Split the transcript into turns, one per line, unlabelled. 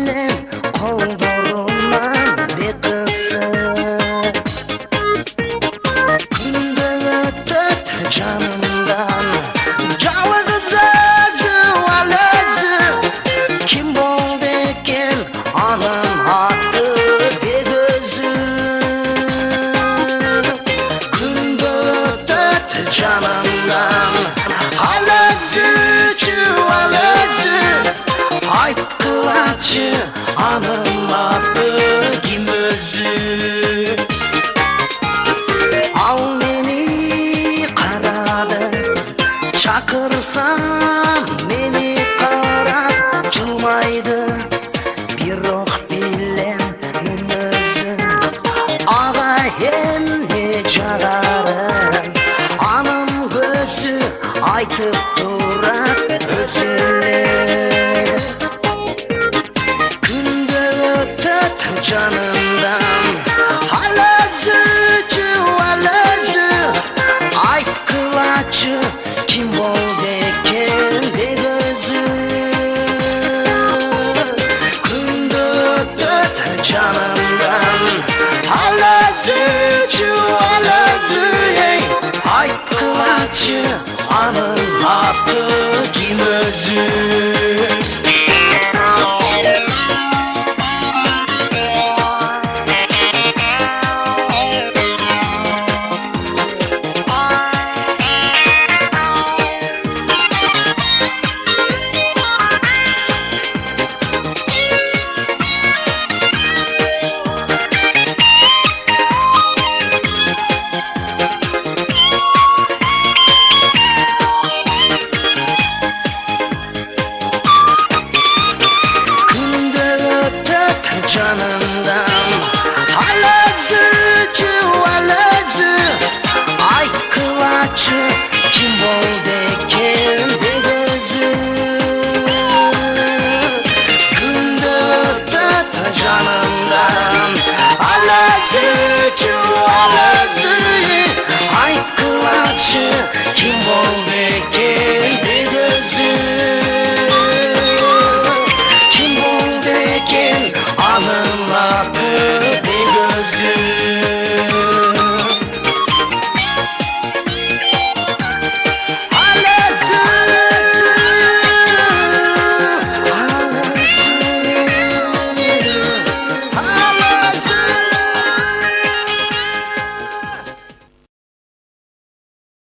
менен колдорунан бекысы күндө өтөт жанымдан жалгыз өзү ал өзү ким болду экен анын аты дег өзү күндө өтөт жанымдан ал өзүчү ал өзү айткылачы анын аты ким өзү ал мени карады чакырсам мени карап жылмайды бирок билем мүнөзүн ага эмне жагарын анын көзү айтып турат өзү эле күндө өтөт жанымдан ал өзүчү ал өзү айткылачы ким болду экен дег өзү күндө өтөт жанымдан ал өзүчү ал өзү айткылачы анын аты ким өзү жанымдан ал өзүчү ал өзү айткылачы ким болду экен дег өзү күндө өтөт жаным